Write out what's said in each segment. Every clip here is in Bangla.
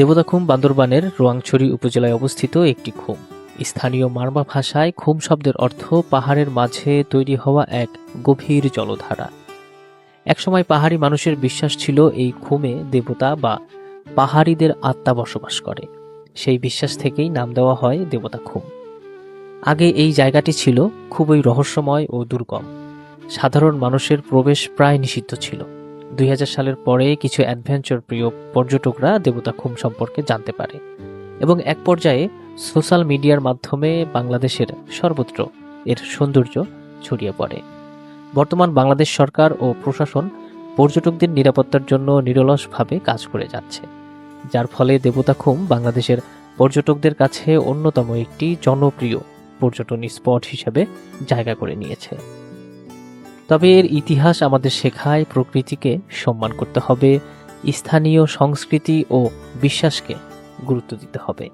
দেবতাখুম বান্দরবানের রোয়াংছড়ি উপজেলায় অবস্থিত একটি খুম। স্থানীয় মারমা ভাষায় খুম শব্দের অর্থ পাহাড়ের মাঝে তৈরি হওয়া এক গভীর জলধারা। একসময় পাহাড়ি মানুষের বিশ্বাস ছিল এই খুমে দেবতা বা পাহাড়িদের আত্মা বসবাস করে। সেই বিশ্বাস থেকেই নাম দেওয়া হয় দেবতাখুম। আগে এই জায়গাটি ছিল খুবই রহস্যময় ও দুর্গম। সাধারণ মানুষের প্রবেশ প্রায় নিষিদ্ধ ছিল। 2000 সালের পরে কিছু অ্যাডভেঞ্চার প্রিয় পর্যটকরা দেবতাখুম সম্পর্কে জানতে পারে এবং এক পর্যায়ে সোশ্যাল মিডিয়ার মাধ্যমে বাংলাদেশের সর্বত্র এর সৌন্দর্য ছড়িয়ে পড়ে। বর্তমান বাংলাদেশ সরকার ও প্রশাসন পর্যটকদের নিরাপত্তার জন্য নিরলসভাবে কাজ করে যাচ্ছে, যার ফলে দেবতাখুম বাংলাদেশের পর্যটকদের কাছে অন্যতম একটি জনপ্রিয় পর্যটন স্পট হিসেবে জায়গা করে নিয়েছে। তবে এর ইতিহাস আমাদের শেখায় প্রকৃতিকে সম্মান করতে হবে, স্থানীয় সংস্কৃতি ও বিশ্বাসকে গুরুত্ব দিতে হবে।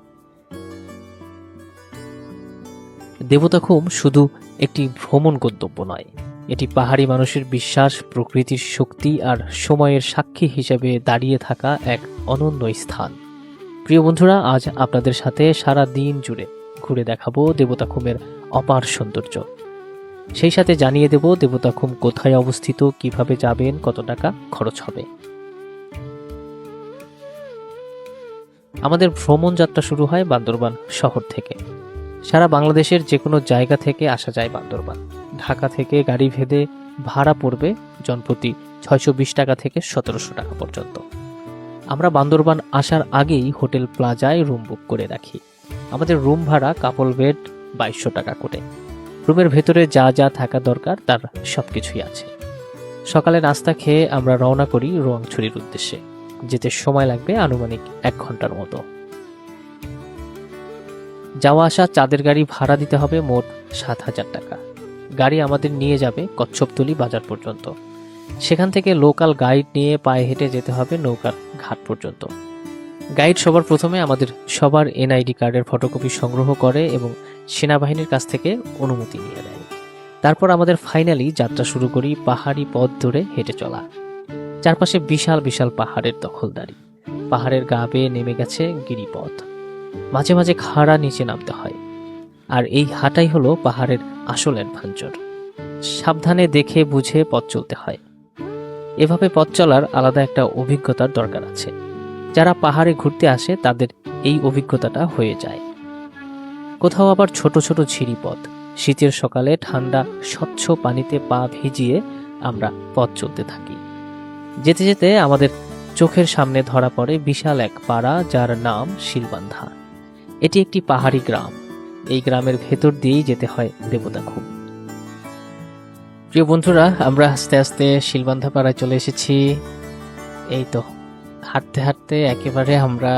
দেবতাখুম শুধু একটি ভ্রমণ গন্তব্য নয়, এটি পাহাড়ি মানুষের বিশ্বাস, প্রকৃতির শক্তি আর সময়ের সাক্ষী হিসেবে দাঁড়িয়ে থাকা এক অনন্য স্থান। প্রিয় বন্ধুরা, আজ আপনাদের সাথে সারা দিন জুড়ে ঘুরে দেখাবো দেবতাখুমের অপার সৌন্দর্য। সেই সাথে জানিয়ে দেব দেবতাখুম কোথায় অবস্থিত, কিভাবে যাবেন, কত টাকা খরচ হবে। আমাদের ভ্রমণ যাত্রা শুরু হয় বান্দরবান শহর থেকে। সারা বাংলাদেশের যে কোনো জায়গা থেকে আসা যায় বান্দরবান। ঢাকা থেকে গাড়ি ভেদে ভাড়া পড়বে জনপ্রতি 620 টাকা থেকে 1700 টাকা পর্যন্ত। আমরা বান্দরবান আসার আগেই হোটেল প্লাজায় রুম বুক করে রাখি। আমাদের রুম ভাড়া কাপল বেড 2200 টাকা করে। রুমের ভেতরে যা যা থাকা দরকার তার সবকিছুই আছে। সকালে নাস্তা খেয়ে আমরা রওনা করি রোয়াংছড়ির উদ্দেশ্যে। যেতে সময় লাগবে আনুমানিক 1 ঘন্টার মতো। যাওয়া আসা চাঁদের গাড়ি ভাড়া দিতে হবে মোট 7000 টাকা। গাড়ি আমাদের নিয়ে যাবে কচ্ছপতলী বাজার পর্যন্ত। সেখান থেকে লোকাল গাইড নিয়ে পায়ে হেঁটে যেতে হবে নৌকার ঘাট পর্যন্ত। গাইড সবার প্রথমে আমাদের সবার এনআইডি কার্ডের ফটোকপি সংগ্রহ করে এবং সেনাবাহিনীর কাছ থেকে অনুমতি নিয়ে নেয়। তারপর আমাদের ফাইনালি যাত্রা শুরু করি পাহাড়ি পথ ধরে হেঁটে চলা। চারপাশে বিশাল বিশাল পাহাড়ের দখলদারি। পাহাড়ের গা বেয়ে নেমে গেছে গিরিপথ। মাঝে মাঝে খাড়া নিচে নামতে হয়। আর এই হাঁটাই হলো পাহাড়ের আসল অ্যাডভেঞ্চার। সাবধানে দেখে বুঝে পথ চলতে হয়। এভাবে পথ চলার আলাদা একটা অভিজ্ঞতার দরকার আছে। যারা পাহাড়ে ঘুরতে আসে তাদের এই অভিজ্ঞতাটা হয়ে যায়। কোথাও আবার ছোট ছোট ঝিরিপথ। শীতের সকালে ঠান্ডা স্বচ্ছ পানিতে পা ভিজিয়ে আমরা পথ চলতে থাকি। যেতে যেতে আমাদের চোখের সামনে ধরা পড়ে বিশাল এক পাড়া, যার নাম শিলবান্ধা। এটি একটি পাহাড়ি গ্রাম। এই গ্রামের ভেতর দিয়েই যেতে হয় দেবতাখুম। প্রিয় বন্ধুরা, আমরা আস্তে আস্তে শিলবান্ধা পাড়ায় চলে এসেছি। এই তো হাঁটতে হাঁটতে একেবারে আমরা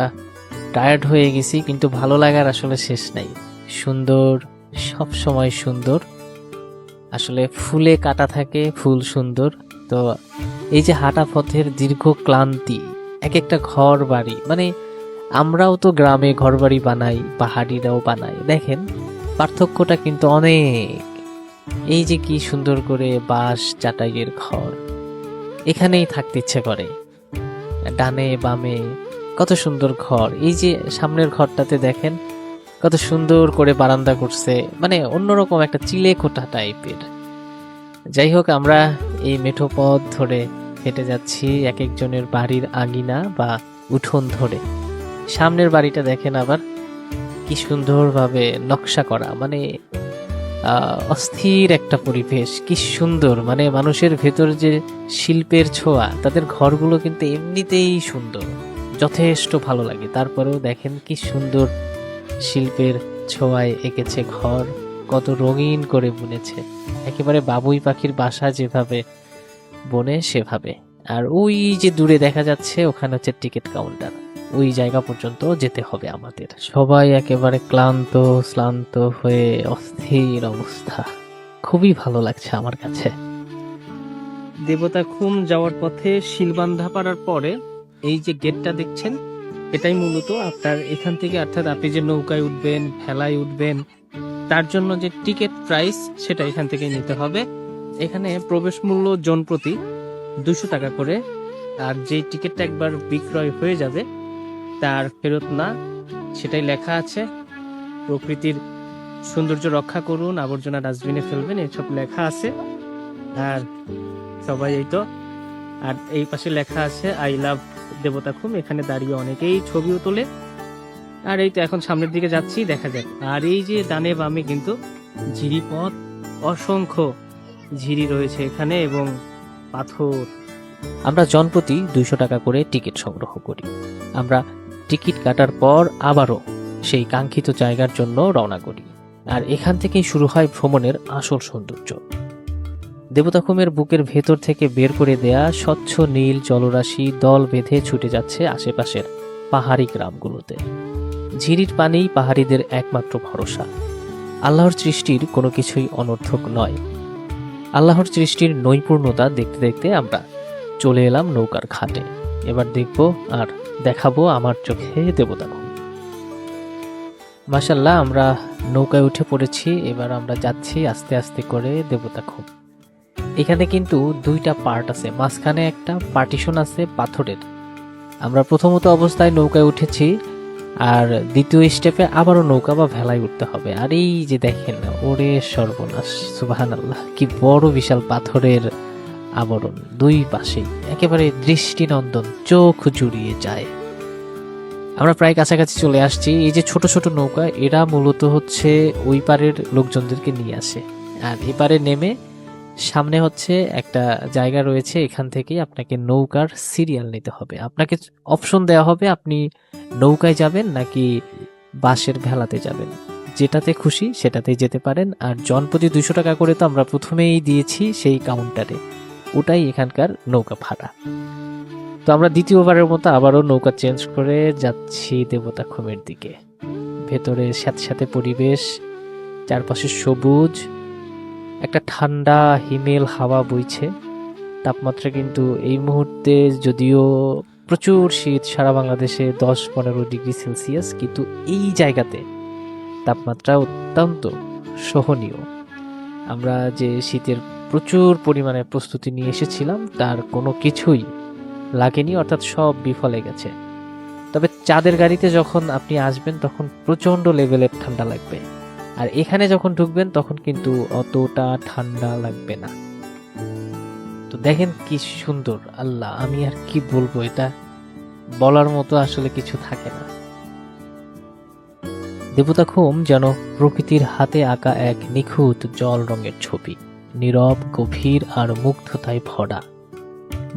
টায়ার্ড হয়ে গেছি, কিন্তু ভালো লাগার আসলে শেষ নাই। সুন্দর, সব সময় সুন্দর। আসলে ফুলে কাটা থাকে, ফুল সুন্দর। তো এই যে হাঁটা পথের দীর্ঘ ক্লান্তি, এক একটা ঘর বাড়ি, মানে আমরাও তো গ্রামে ঘর বাড়ি বানাই, পাহাড়িরাও বানাই। দেখেন পার্থক্যটা কিন্তু অনেক। এই যে কি সুন্দর করে বাঁশ চাটাইয়ের ঘর, এখানেই থাকতে ইচ্ছে করে। ডানে বামে কত সুন্দর ঘর। এই যে সামনের ঘরটাতে দেখেন কত সুন্দর করে বারান্দা করছে, মানে অন্যরকম একটা চিলে কোঠা টাইপের। যাই হোক, আমরা এই মেঠো পথ ধরে হেঁটে যাচ্ছি এক একজনের বাড়ির আঙিনা বা উঠোন ধরে। সামনের বাড়িটা দেখেন আবার কি সুন্দরভাবে নকশা করা, মানে অস্থির একটা পরিবেশ, কি সুন্দর। মানে মানুষের ভেতর যে শিল্পের ছোঁয়া, তাদের ঘরগুলো কিন্তু এমনিতেই সুন্দর, যথেষ্ট ভালো লাগে। তারপরেও দেখেন কি সুন্দর শিল্পের ছোঁয়ায় এঁকেছে ঘর, কত রঙিন করে বুনেছে। একেবারে বাবুই পাখির বাসা যেভাবে বনে সেভাবে। আর ওই যে দূরে দেখা যাচ্ছে, ওখানে হচ্ছে টিকিট কাউন্টার। ওই জায়গা পর্যন্ত যেতে হবে আমাদের। সবাই একেবারে ক্লান্ত শ্লান্ত হয়ে অস্থির অবস্থা। খুবই ভালো লাগছে আমার কাছে। দেবতাখুম যাওয়ার পথে শিলবান্ধা পাড়ার পরে এই যে গেটটা দেখছেন, এটাই মূলত আপনার এখান থেকে, অর্থাৎ আপনি যে নৌকায় উঠবেন, ভেলায় উঠবেন, তার জন্য যে টিকিট প্রাইস সেটা এখান থেকে নিতে হবে। এখানে প্রবেশ মূল্য জন প্রতি 200 টাকা করে। আর যে টিকিটটা একবার বিক্রয় হয়ে যাবে তার ফেরত না, সেটাই লেখা আছে। প্রকৃতির সৌন্দর্য রক্ষা করুন, আবর্জনা ডাস্টবিনে ফেলবেন, এসব লেখা আছে। আর সবাই এই তো, আর এই পাশে লেখা আছে আই লাভ দেবতাখুম। এখানে দাঁড়িয়ে অনেকেই ছবিও তোলে। আর এই তো এখন সামনের দিকে যাচ্ছি, দেখা যাক। আর এই যে ডানে বামে কিন্তু ঝিরি পথ, অসংখ্য ঝিরি রয়েছে এখানে এবং পাথর। আমরা জনপ্রতি 200 টাকা করে টিকিট সংগ্রহ করি। আমরা টিকিট কাটার পর আবারও সেই কাঙ্ক্ষিত জায়গার জন্য রওনা করি। আর এখান থেকেই শুরু হয় ভ্রমণের আসল সৌন্দর্য। দেবতাখুমের বুকের ভেতর থেকে বের করে দেয়া স্বচ্ছ নীল জলরাশি দল বেঁধে ছুটে যাচ্ছে আশেপাশের পাহাড়ি গ্রামগুলোতে। ঝিরির পানিই পাহাড়িদের একমাত্র ভরসা। আল্লাহর সৃষ্টির কোনো কিছুই অনর্থক নয়। আল্লাহর সৃষ্টির নৈপুণ্যতা দেখতে দেখতে আমরা চলে এলাম নৌকার ঘাটে। এবার দেখব আর দেখাবো আমার চোখে দেবতাখুম। মাশাআল্লাহ, আমরা নৌকায় উঠে পড়েছি। এবার আমরা যাচ্ছি আস্তে আস্তে করে দেবতাখুম। এখানে কিন্তু 2টা পার্ট আছে, মাঝখানে একটা পার্টিশন আছে পাথরের। আমরা প্রথমত অবস্থায় নৌকায় উঠেছি, আর দ্বিতীয় স্টেপে আবারও নৌকা বা ভেলায় উঠতে হবে। আর এই যে দেখেন, ওরে সর্বনাশ, সুবহানাল্লাহ, কি বড় বিশাল পাথরের আবরণ দুই পাশেই, একেবারে দৃষ্টিনন্দন, চোখ জুড়িয়ে যায়। আমরা প্রায় কাছাকাছি চলে আসছি। এই যে ছোট ছোট নৌকা, এরা মূলত হচ্ছে ওই পারের লোকজনদেরকে নিয়ে আসে। আর এপারে নেমে সামনে হচ্ছে একটা জায়গা রয়েছে, এখান থেকে আপনাকে নৌকার সিরিয়াল নিতে হবে। আপনাকে অপশন দেওয়া হবে আপনি নৌকায় যাবেন নাকি বাঁশের ভেলাতে যাবেন, যেটাতে খুশি সেটাতেই যেতে পারেন। আর জনপ্রতি 200 টাকা করে তো আমরা প্রথমেই দিয়েছি সেই কাউন্টারে, ওটাই এখানকার নৌকা ভাড়া। তো আমরা দ্বিতীয়বারের মতো আবারও নৌকা চেঞ্জ করে যাচ্ছি দেবতাখুমের দিকে। ভেতরে সাথে সাথে পরিবেশ, চারপাশে সবুজ, একটা ঠান্ডা হিমেল হাওয়া বইছে। তাপমাত্রা কিন্তু এই মুহূর্তে যদিও প্রচুর শীত, সারা বাংলাদেশে 10-15 ডিগ্রি সেলসিয়াস, কিন্তু এই জায়গাতে তাপমাত্রা অত্যন্ত সহনীয়। আমরা যে শীতের প্রচুর পরিমাণে প্রস্তুতি নিয়ে এসেছিলাম তার কোনো কিছুই লাগেনি, অর্থাৎ সব বিফলে গেছে। তবে চাঁদের গাড়িতে যখন আপনি আসবেন তখন প্রচণ্ড লেভেলের ঠান্ডা লাগবে, আর এখানে যখন ঢুকবেন তখন কিন্তু অতটা ঠান্ডা লাগবে না। তো দেখেন কি সুন্দর, আল্লাহ, আমি আর কি বলবো, এটা বলার মতো আসলে কিছু থাকে না। দেবতাখুম যেন প্রকৃতির হাতে আঁকা এক নিখুঁত জল রঙের ছবি, নীরব, গভীর আর মুগ্ধতায় ভরা।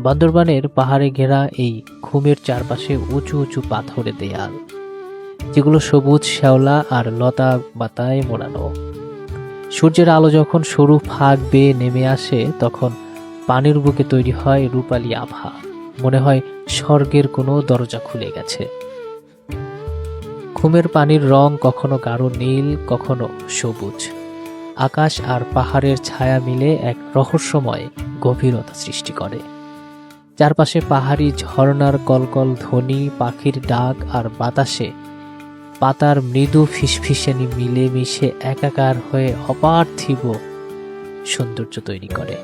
বান্দরবানের পাহাড়ে ঘেরা এই খুমের চারপাশে উঁচু উঁচু পাথরে দেয়াল, যেগুলো সবুজ শ্যাওলা আর লতা পাতায় মোড়ানো। সূর্যের আলো যখন সরু ফাঁক বেয়ে নেমে আসে তখন পানির বুকে তৈরি হয় রূপালী আভা, মনে হয় স্বর্গের কোনো দরজা খুলে গেছে। খুমের পানির রং কখনো গাঢ় নীল, কখনো সবুজ। আকাশ আর পাহাড়ের ছায়া মিলে এক রহস্যময় গভীরতা সৃষ্টি করে। চারপাশে পাহাড়ি ঝর্ণার কলকল ধ্বনি, পাখির ডাক আর বাতাসে পাতার মৃদু ফিসফিসানি মিলে মিশে একাকার হয়ে অপার্থিব সৌন্দর্য তৈরি করে।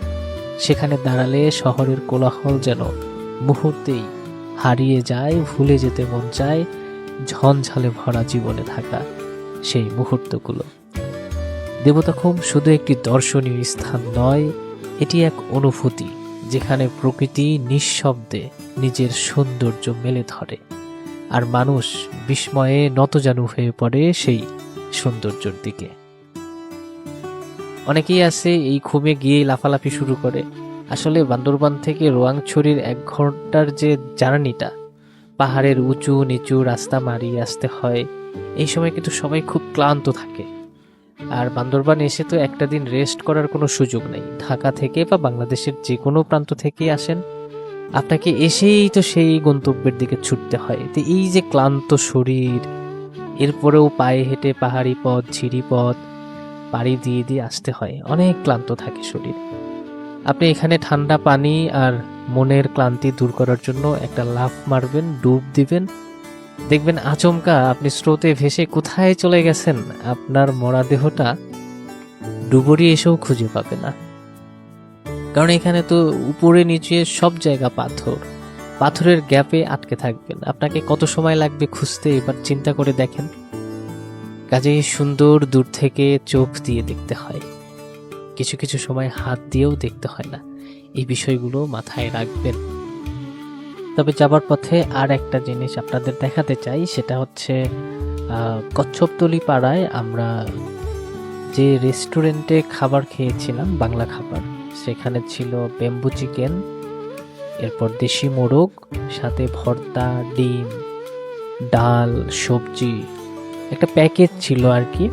সেখানে দাঁড়ালে শহরের কোলাহল যেন মুহূর্তেই হারিয়ে যায়, ভুলে যেতে মন চায় ঝঞ্ঝালে ভরা জীবনে থাকা সেই মুহূর্তগুলো। দেবতাখুম শুধু একটি দর্শনীয় স্থান নয়, এটি এক অনুভূতি, যেখানে প্রকৃতি নিঃশব্দে নিজের সৌন্দর্য মেলে ধরে আর মানুষ বিস্ময়ে নতজানু হয়ে পড়ে সেই সৌন্দর্যের দিকে। অনেকেই আছে এই খুমে গিয়ে লাফালাফি শুরু করে। আসলে বান্দরবান থেকে রোয়াংছড়ির 1 ঘন্টার যে জার্নিটা, পাহাড়ের উঁচু নিচু রাস্তা মারিয়ে আসতে হয়। এই সময় কিন্তু সবাই খুব ক্লান্ত থাকে। আর বান্দরবান এসে তো একটা দিন রেস্ট করার কোনো সুযোগ নেই। ঢাকা থেকে বা বাংলাদেশের যে কোনো প্রান্ত থেকে আসেন, আপনাকে এসেই তো সেই গন্তব্যের দিকে ছুটতে হয়। তো এই যে ক্লান্ত শরীর, এরপরেও পায়ে হেঁটে পাহাড়ি পথ, ঝিরি পথ পাড়ি দিয়ে দিয়ে আসতে হয়, অনেক ক্লান্ত থাকে শরীর। আপনি এখানে ঠান্ডা পানি আর মনের ক্লান্তি দূর করার জন্য একটা লাফ মারবেন, ডুব দিবেন, দেখবেন আচমকা আপনি স্রোতে ভেসে কোথায় চলে গেছেন, আপনার মরা দেহটা ডুবুরি এসেও খুঁজে পাবে না। কারণ এখানে তো উপরে নিচে সব জায়গা পাথর, পাথরের গ্যাপে আটকে থাকবেন। আপনাকে কত সময় লাগবে খুঁজতে এবার চিন্তা করে দেখেন। কাজেই সুন্দর দূর থেকে চোখ দিয়ে দেখতে হয়, কিছু কিছু সময় হাত দিয়েও দেখতে হয় না। এই বিষয়গুলো মাথায় রাখবেন। তবে যাবার পথে আর একটা জিনিস আপনাদের দেখাতে চাই, সেটা হচ্ছে কচ্ছপতলি পাড়ায় আমরা যে রেস্টুরেন্টে খাবার খেয়েছিলাম, বাংলা খাবার, সেখানে ছিল বেম্বু চিকেন, এরপর দেশি মোরগ, সাথে ভর্তা, ডিম, ডাল, সবজি, একটা প্যাকেজ ছিল আর কি।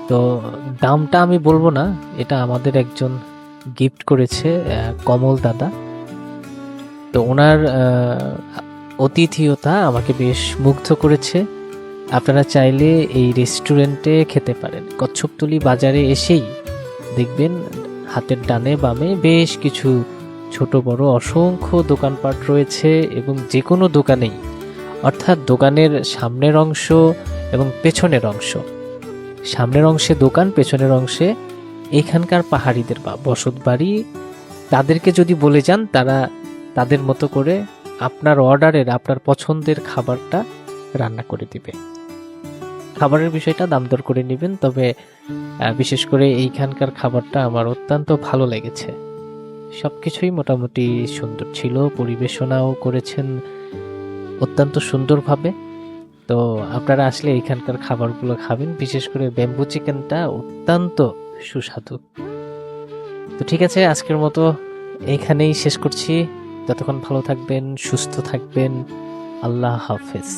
তো দামটা আমি বলবো না, এটা আমাদের একজন গিফট করেছে, কমল দাদা। তো ওনার অতিথিয়তা আমাকে বেশ মুগ্ধ করেছে। আপনারা চাইলে এই রেস্টুরেন্টে খেতে পারেন। কচ্ছপতলি বাজারে এসেই দেখবেন হাতের ডানে বামে বেশ কিছু ছোট বড় অসংখ্য দোকানপাট রয়েছে, এবং যে কোনো দোকানেই, অর্থাৎ দোকানের সামনের অংশ এবং পেছনের অংশ, সামনের অংশে দোকান, পেছনের অংশে এখানকার পাহাড়িদের বা বসত বাড়ি, তাদেরকে যদি বলে যান, তারা তাদের মতো করে আপনার অর্ডারের, আপনার পছন্দের খাবারটা রান্না করে দিবে। খাবারের বিষয়টা দাম দর করে নেবেন, তবে বিশেষ করে এইখানকার খাবারটা আমার অত্যন্ত ভালো লেগেছে। সবকিছুই মোটামুটি সুন্দর ছিল, পরিবেশনাও করেছেন অত্যন্ত সুন্দরভাবে। তো আপনারা আসলে এইখানকার খাবারগুলো খাবেন, বিশেষ করে বেম্বু চিকেনটা অত্যন্ত সুস্বাদু। তো ঠিক আছে, আজকের মতো এইখানেই শেষ করছি। ততক্ষণ ভালো থাকবেন, সুস্থ থাকবেন। আল্লাহ হাফেজ।